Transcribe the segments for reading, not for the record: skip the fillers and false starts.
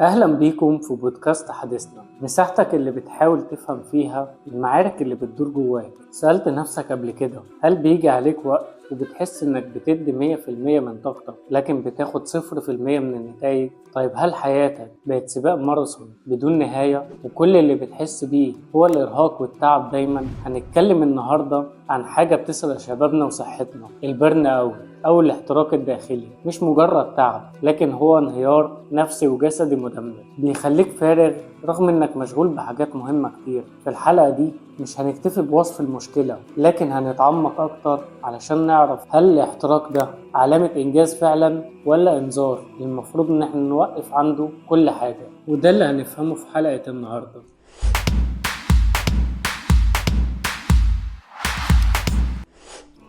أهلا بيكم في بودكاست حديثنا، مساحتك اللي بتحاول تفهم فيها المعارك اللي بتدور جواك. سألت نفسك قبل كده، هل بيجي عليك وقت وبتحس إنك بتدي 100% من طاقتك لكن بتاخد 0% من النتائج؟ طيب هل حياتك بقت سباق ماراثون بدون نهاية وكل اللي بتحس بيه هو الإرهاق والتعب دايما؟ هنتكلم النهاردة عن حاجة بتسرق شبابنا وصحتنا، البرن أوت أو الاحتراق الداخلي. مش مجرد تعب، لكن هو انهيار نفسي وجسدي مدمر بيخليك فارغ رغم انك مشغول بحاجات مهمة كتير. في الحلقة دي مش هنكتفي بوصف المشكلة، لكن هنتعمق اكتر علشان نعرف هل الاحتراق ده علامة انجاز فعلا ولا انذار المفروض ان احنا نوقف عنده كل حاجة. وده اللي هنفهمه في حلقة النهاردة.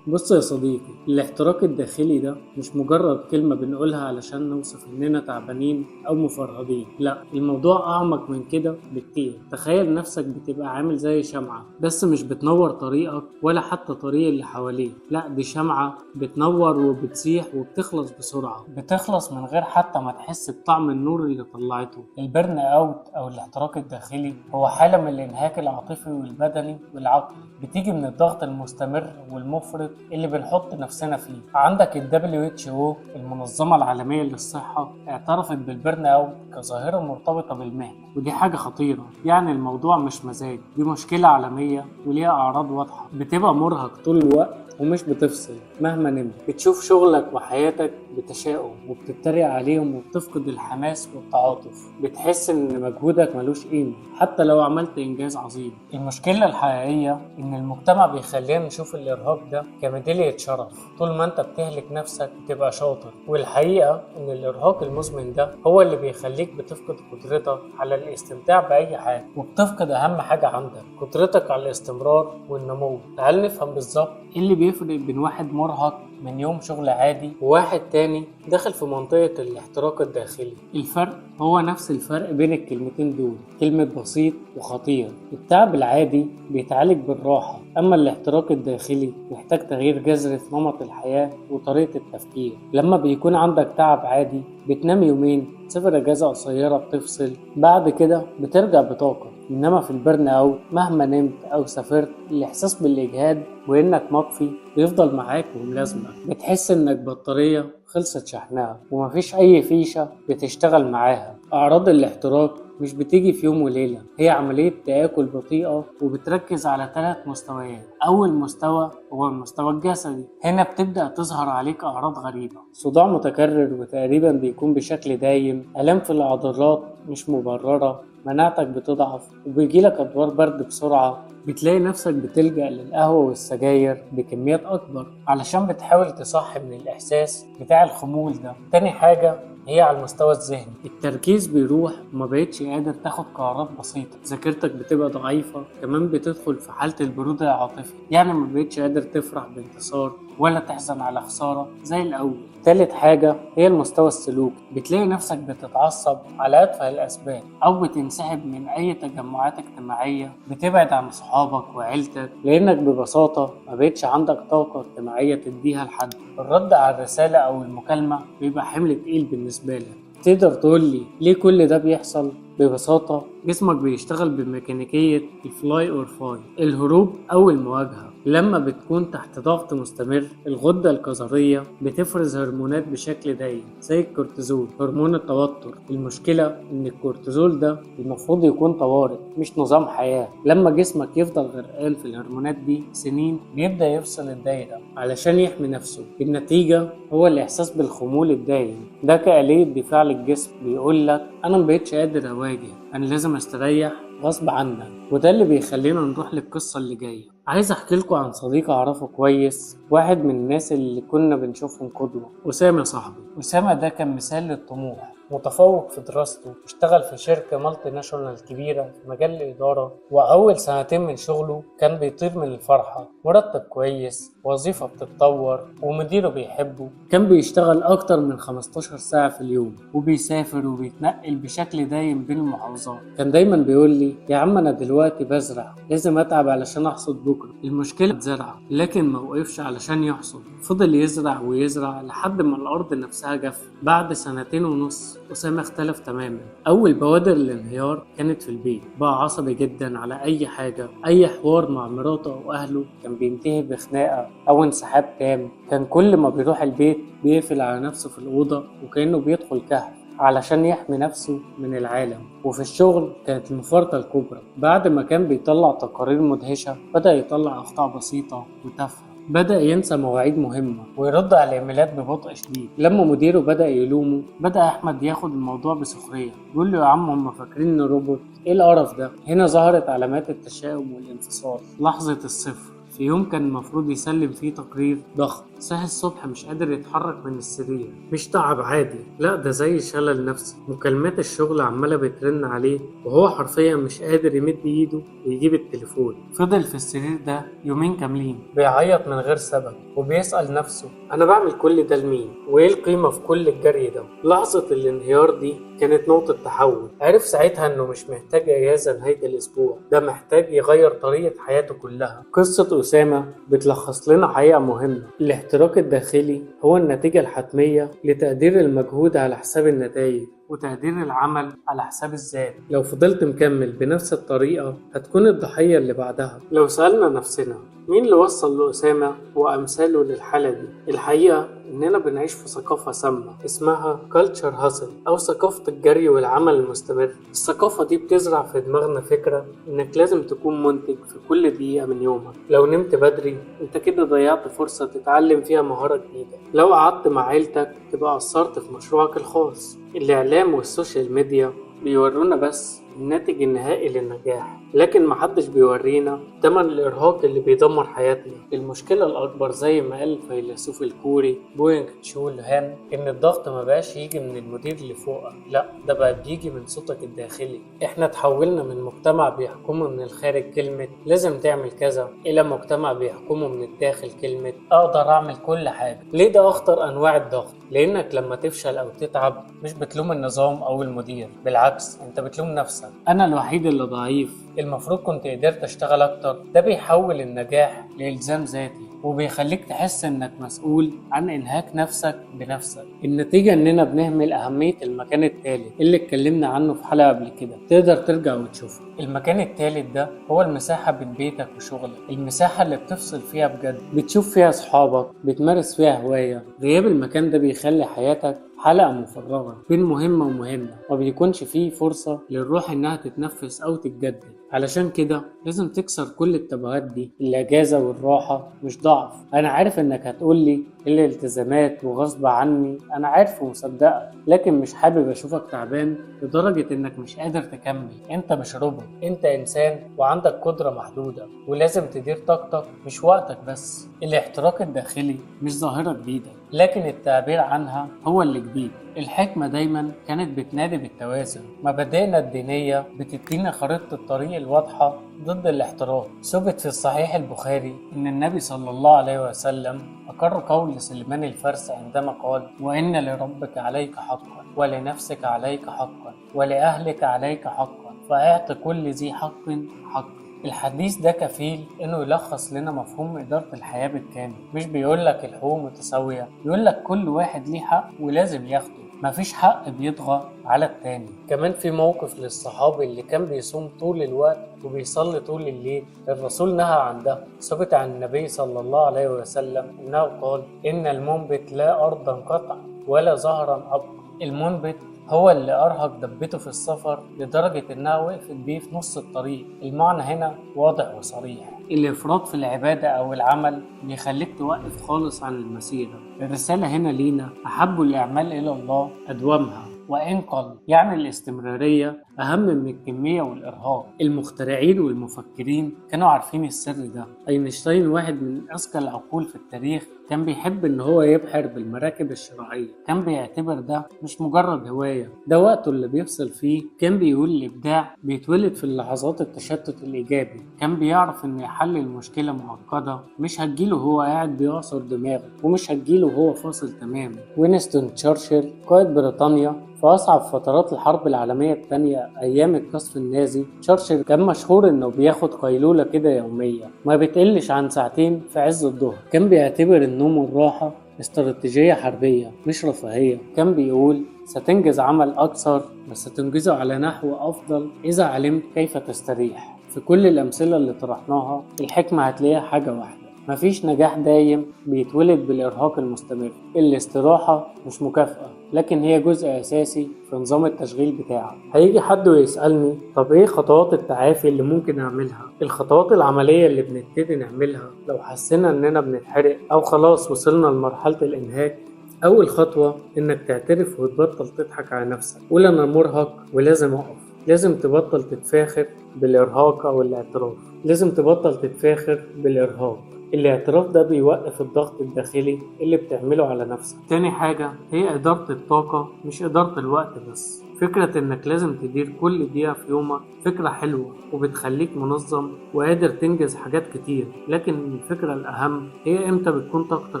بص يا صديقي، الاحتراق الداخلي ده مش مجرد كلمة بنقولها علشان نوصف اننا تعبانين او مفرهدين. لا، الموضوع اعمق من كده بكتير. تخيل نفسك بتبقى عامل زي شمعة، بس مش بتنور طريقك ولا حتى طريق اللي حواليك. لا، دي شمعة بتنور وبتسيح وبتخلص بسرعة، بتخلص من غير حتى ما تحس بطعم النور اللي طلعته. البرن اوت او الاحتراق الداخلي هو حالة من الانهاك العاطفي والبدني والعقلي، بتيجي من الضغط المستمر والمفرط اللي بنحط نفسنا فيه. عندك ال WHO المنظمة العالمية للصحة اعترفت بالبرن اوت كظاهرة مرتبطة بالمهنة، ودي حاجة خطيرة. يعني الموضوع مش مزاج، دي مشكلة عالمية وليها أعراض واضحة. بتبقى مرهق طول الوقت ومش بتفصل مهما نمت، بتشوف شغلك وحياتك بتشاؤم وبتتريق عليهم وبتفقد الحماس والتعاطف. بتحس ان مجهودك ملوش قيمة حتى لو عملت انجاز عظيم. المشكلة الحقيقية ان المجتمع بيخلينا نشوف الارهاق ده كميدالية شرف. طول ما انت بتهلك نفسك بتبقى شاطر، والحقيقة ان الارهاق المزمن ده هو اللي بيخليك بتفقد قدرتك على الاستمتاع بأي حاجة، وبتفقد اهم حاجة عندك، قدرتك على الاستمرار والنمو. تعال نفهم بالظبط ايه اللي بيفرق بين واحد مرهق من يوم شغل عادي وواحد تاني داخل في منطقة الاحتراق الداخلي. الفرق هو نفس الفرق بين الكلمتين دول، كلمة بسيط وخطير. التعب العادي بيتعالج بالراحة، أما الاحتراق الداخلي محتاج تغيير جذري في نمط الحياة وطريقة التفكير. لما بيكون عندك تعب عادي بتنام يومين، تسافر اجازة قصيرة بتفصل، بعد كده بترجع بطاقة. انما في البرن اوت مهما نمت او سافرت، الاحساس بالاجهاد وانك مطفي بيفضل معاك وملازمك. بتحس انك بطارية خلصت شحنها ومفيش اي فيشة بتشتغل معاها. اعراض الاحتراق مش بتيجي في يوم وليلة، هي عملية تآكل بطيئة وبتركز على 3 مستويات. أول مستوى هو المستوى الجسدي، هنا بتبدأ تظهر عليك أعراض غريبة، صداع متكرر وتقريبا بيكون بشكل دايم، آلام في العضلات مش مبررة، مناعتك بتضعف وبيجيلك أدوار برد بسرعة. بتلاقي نفسك بتلجأ للقهوة والسجاير بكميات أكبر علشان بتحاول تصحي من الإحساس بتاع الخمول ده. تاني حاجة هي على المستوى الذهني، التركيز بيروح وما بقتش قادر تاخد قرارات بسيطة، ذاكرتك بتبقى ضعيفة، كمان بتدخل في حالة البرود العاطفي، يعني ما بقتش قادر تفرح بانتصار ولا تحزن على خسارة زي الأول. تالت حاجة هي المستوى السلوكي، بتلاقي نفسك بتتعصب على أتفه الأسباب أو بتنسحب من أي تجمعات اجتماعية، بتبعد عن صحابك وعيلتك لأنك ببساطة ما بقتش عندك طاقة اجتماعية تديها لحد. الرد على الرسالة أو المكالمة بيبقى حمل تقيل بالنسبة لك. تقدر تقولي ليه كل ده بيحصل؟ ببساطة جسمك بيشتغل بميكانيكية الفلاي اور فاي، الهروب أو المواجهة. لما بتكون تحت ضغط مستمر، الغدة الكظرية بتفرز هرمونات بشكل دايم زي الكورتيزول، هرمون التوتر. المشكلة إن الكورتيزول ده المفروض يكون طوارئ مش نظام حياة. لما جسمك يفضل غرقان في الهرمونات دي سنين، بيبدأ يفصل الدايرة علشان يحمي نفسه. النتيجة هو الإحساس بالخمول الدائم، ده كآلية دفاع للجسم بيقول لك أنا مبقتش قادر أواجه، أنا لازم أستريح غصب عنك. وده اللي بيخلينا نروح للقصة اللي جاية. عايز أحكي لكم عن صديق أعرفه كويس، واحد من الناس اللي كنا بنشوفهم قدوة، أسامة صاحبي. أسامة ده كان مثال للطموح، متفوق في دراسته، اشتغل في شركة مالتي ناشونال كبيرة في مجال الإدارة، وأول 2 سنين من شغله كان بيطير من الفرحة. مرتب كويس، وظيفة بتتطور، ومديره بيحبه. كان بيشتغل أكتر من 15 ساعة في اليوم، وبيسافر وبيتنقل بشكل دايم بين المحافظات. كان دايما بيقول لي يا عم أنا دلوقتي بزرع، لازم أتعب علشان أحصد بكرة. المشكلة اتزرع، لكن ما وقفش علشان يحصد، فضل يزرع ويزرع لحد ما الأرض نفسها جف. بعد 2.5 سنين أسامة اختلف تماما. أول بوادر الانهيار كانت في البيت، بقى عصبي جدا على أي حاجة. أي حوار مع مراته أو أهله كان بينتهي بخناقة أو انسحاب تام. كان كل ما بيروح البيت بيقفل على نفسه في الأوضة وكأنه بيدخل كهف علشان يحمي نفسه من العالم. وفي الشغل كانت المفارقة الكبرى. بعد ما كان بيطلع تقارير مدهشة بدأ يطلع أخطاء بسيطة وتافهة. بدأ ينسى مواعيد مهمة ويرد على الإيميلات ببطء شديد. لما مديره بدأ يلومه بدأ أحمد ياخد الموضوع بسخرية، يقول له يا عم هم فاكرين إنه روبوت؟ إيه القرف ده؟ هنا ظهرت علامات التشاؤم والانفصال. لحظة الصفر. في يوم كان المفروض يسلم فيه تقرير ضخم، صحي الصبح مش قادر يتحرك من السرير. مش تعب عادي، لا ده زي شلل نفسي. مكالمات الشغل عمالة بترن عليه وهو حرفيا مش قادر يمد ايده ويجيب التليفون. فضل في السرير ده يومين كاملين بيعيط من غير سبب وبيسأل نفسه انا بعمل كل ده لمين؟ وايه القيمة في كل الجري ده؟ لحظة الانهيار دي كانت نقطة تحول. عرف ساعتها انه مش محتاج اجازة نهاية الاسبوع، ده محتاج يغير طريقة حياته كلها. قصة أسامة بتلخص لنا حقيقة مهمة. الاحتراق الداخلي هو النتيجة الحتمية لتقدير المجهود على حساب النتائج وتقدير العمل على حساب الذات. لو فضلت مكمل بنفس الطريقة هتكون الضحية اللي بعدها. لو سألنا نفسنا مين اللي وصل لأسامة وأمثاله للحالة دي؟ الحقيقة إننا بنعيش في ثقافة سامة اسمها culture hustle أو ثقافة الجري والعمل المستمر. الثقافة دي بتزرع في دماغنا فكرة إنك لازم تكون منتج في كل دقيقة من يومك. لو نمت بدري أنت كده ضيعت فرصة تتعلم فيها مهارة جديدة. لو قعدت مع عيلتك تبقى قصرت في مشروعك الخاص. الإعلام والسوشيال ميديا بيورونا بس الناتج النهائي للنجاح، لكن محدش بيورينا تمن الإرهاق اللي بيدمر حياتنا. المشكلة الأكبر زي ما قال الفيلسوف الكوري بوينغ تشول هان إن الضغط ما بقاش يجي من المدير اللي فوقك، لا ده بقى بيجي من صوتك الداخلي. إحنا تحولنا من مجتمع بيحكمه من الخارج كلمة لازم تعمل كذا إلى مجتمع بيحكمه من الداخل كلمة أقدر أعمل كل حاجة. ليه ده أخطر أنواع الضغط؟ لأنك لما تفشل أو تتعب مش بتلوم النظام أو المدير، بالعكس أنت بتلوم نفسك. أنا الوحيد اللي ضعيف، المفروض كنت قدرت أشتغل أكتر. ده بيحول النجاح لإلزام ذاتي وبيخليك تحس إنك مسؤول عن إنهاك نفسك بنفسك. النتيجة إننا بنهمل أهمية المكان التالت اللي اتكلمنا عنه في حلقة قبل كده، تقدر ترجع وتشوفه. المكان التالت ده هو المساحة بين بيتك وشغلك، المساحة اللي بتفصل فيها بجد، بتشوف فيها أصحابك، بتمارس فيها هواية. غياب المكان ده بيخلي حياتك حلقة مفرغة بين مهمة ومهمة، وبيكونش فيه فرصة للروح إنها تتنفس أو تتجدد. علشان كده لازم تكسر كل التبعات دي. الأجازة والراحة مش ضعف. أنا عارف إنك هتقولي الالتزامات وغصب عني، أنا عارف ومصدقك، لكن مش حابب أشوفك تعبان لدرجة إنك مش قادر تكمل. أنت مش روبوت، أنت إنسان وعندك قدرة محدودة ولازم تدير طاقتك مش وقتك بس. الاحتراق الداخلي مش ظاهرة جديدة، لكن التعبير عنها هو اللي جديد. الحكمة دايما كانت بتنادي بالتوازن. مبادئنا الدينية بتدينا خريطة الطريق الواضحة ضد الاحتراق. ثبت في الصحيح البخاري إن النبي صلى الله عليه وسلم أقر قول سلمان الفارسي عندما قال وإن لربك عليك حقا ولنفسك عليك حقا ولأهلك عليك حقا فأعط كل ذي حق حقا. الحديث ده كفيل انه يلخص لنا مفهوم ادارة الحياة بالكامل. مش بيقولك الحقوق متساوية، بيقولك كل واحد ليه حق ولازم ياخده، مفيش حق بيطغى على التاني. كمان في موقف للصحابي اللي كان بيصوم طول الوقت وبيصلي طول الليل، الرسول نهى عن ده. ثبت عن النبي صلى الله عليه وسلم انه قال ان المنبت لا ارضا قطع ولا ظهرا ابقى. المنبت هو اللي أرهق دبته في السفر لدرجة إنها وقفت بيه في نص الطريق. المعنى هنا واضح وصريح. الإفراط في العبادة أو العمل بيخليك توقف خالص عن المسيرة. الرسالة هنا لينا أحب الأعمال إلى الله أدومها وإن قل، يعني الاستمرارية أهم من الكمية والإرهاق. المخترعين والمفكرين كانوا عارفين السر ده. أينشتاين واحد من أذكى العقول في التاريخ كان بيحب إن هو يبحر بالمراكب الشراعية. كان بيعتبر ده مش مجرد هواية، ده وقته اللي بيفصل فيه. كان بيقول الإبداع بيتولد في اللحظات التشتت الإيجابي. كان بيعرف إن يحل المشكلة معقدة مش هتجيله هو قاعد بيعصر دماغه، ومش هتجيله هو فاصل تماما. وينستون تشرشل قائد بريطانيا في أصعب فترات الحرب العالمية الثانية أيام القصف النازي، تشرشل كان مشهور إنه بياخد قيلولة كده يومية ما بتقلش عن ساعتين في عز الظهر. كان بيعتبر النوم والراحة استراتيجية حربية مش رفاهية. كان بيقول ستنجز عمل أكثر، بس تنجزه على نحو أفضل إذا علمت كيف تستريح. في كل الأمثلة اللي طرحناها الحكمة هتلاقيها حاجة واحدة: مفيش نجاح دايم بيتولد بالإرهاق المستمر. الاستراحة مش مكافأة، لكن هي جزء أساسي في نظام التشغيل بتاعك. هيجي حد ويسألني طب إيه خطوات التعافي اللي ممكن أعملها؟ الخطوات العملية اللي بنبتدي نعملها لو حسينا إننا بنتحرق أو خلاص وصلنا لمرحلة الإنهاك: أول خطوة إنك تعترف وتبطل تضحك على نفسك. قول أنا مرهق ولازم أقف. لازم تبطل تتفاخر بالإرهاق أو الاعتراف. لازم تبطل تتفاخر بالإرهاق. الاعتراف ده بيوقف الضغط الداخلي اللي بتعمله على نفسك. تاني حاجة هي إدارة الطاقة، مش إدارة الوقت بس. فكرة إنك لازم تدير كل دقيقة في يومك فكرة حلوة وبتخليك منظم وقادر تنجز حاجات كتير، لكن الفكرة الأهم هي إمتى بتكون طاقتك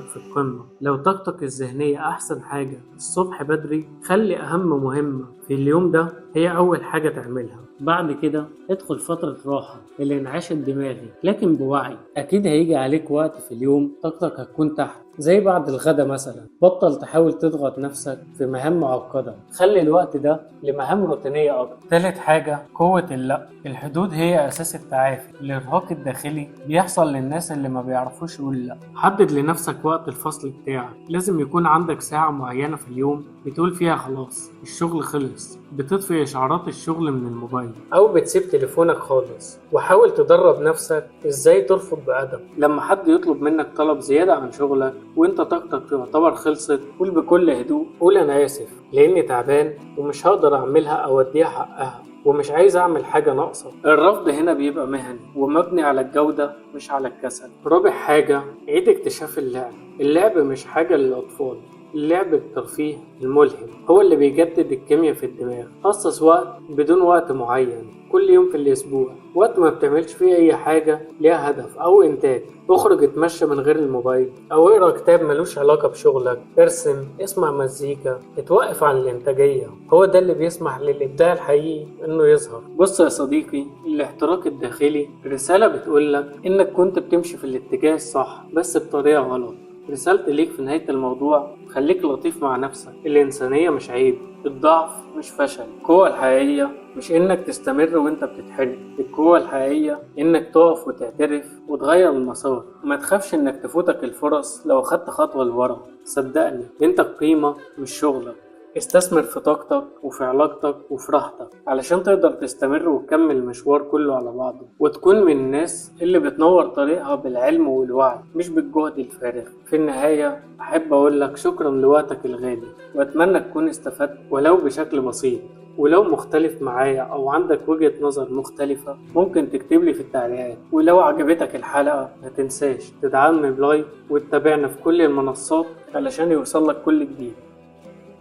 في القمة. لو طاقتك الذهنية أحسن حاجة الصبح بدري، خلي أهم مهمة في اليوم ده هي أول حاجة تعملها. بعد كده ادخل فترة راحة الانعاش الدماغي، لكن بوعي. أكيد هيجي عليك وقت في اليوم طاقتك هتكون تحت، زي بعد الغدا مثلا. بطل تحاول تضغط نفسك في مهام معقدة، خلي الوقت ده لمهام روتينية أكتر. تالت حاجة قوة اللا. الحدود هي أساس التعافي. الإرهاق الداخلي بيحصل للناس اللي ما بيعرفوش يقول لا. حدد لنفسك وقت الفصل بتاعك. لازم يكون عندك ساعة معينة في اليوم بتقول فيها خلاص الشغل خلص. بتطفي إشعارات الشغل من الموبايل أو بتسيب تليفونك خالص. وحاول تدرب نفسك إزاي ترفض بأدب. لما حد يطلب منك طلب زيادة عن شغلك وانت طاقتك تعتبر خلصت، قول بكل هدوء: قول أنا آسف لأني تعبان ومش هقدر أعملها أو أديها حقها ومش عايز أعمل حاجة ناقصة. الرفض هنا بيبقى مهني ومبني على الجودة مش على الكسل. رابع حاجة عيد اكتشاف اللعب. اللعب مش حاجة للأطفال. اللعب الترفيه الملهم هو اللي بيجدد الكيمياء في الدماغ. خصص وقت بدون وقت معين كل يوم في الأسبوع، وقت ما بتعملش فيه أي حاجة ليها هدف أو إنتاج. اخرج اتمشى من غير الموبايل، أو اقرأ كتاب ملوش علاقة بشغلك، ارسم، اسمع مزيكا، اتوقف عن الإنتاجية. هو ده اللي بيسمح للإبداع الحقيقي إنه يظهر. بص يا صديقي، الاحتراق الداخلي رسالة بتقولك إنك كنت بتمشي في الاتجاه الصح بس بطريقة غلط. رسالتي ليك في نهاية الموضوع: خليك لطيف مع نفسك. الإنسانية مش عيب، الضعف مش فشل. القوة الحقيقية مش إنك تستمر وإنت بتتحرق. القوة الحقيقية إنك تقف وتعترف وتغير المسار. ما تخافش إنك تفوتك الفرص لو خدت خطوة لورا. صدقني إنت قيمة مش شغلك. استثمر في طاقتك وفي علاقتك وفي راحتك علشان تقدر تستمر وتكمل المشوار كله على بعضه، وتكون من الناس اللي بتنور طريقها بالعلم والوعي مش بالجهد الفارغ. في النهاية أحب أقول لك شكرا لوقتك الغالي، وأتمنى تكون استفدت ولو بشكل بسيط. ولو مختلف معايا أو عندك وجهة نظر مختلفة ممكن تكتبلي في التعليقات. ولو عجبتك الحلقة ما تنساش تدعمني بلايك وتتابعنا في كل المنصات علشان يوصلك كل جديد.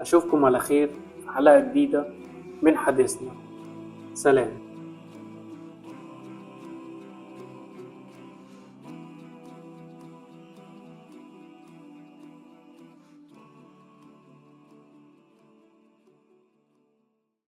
أشوفكم على خير في حلقة جديدة من حديثنا. سلام.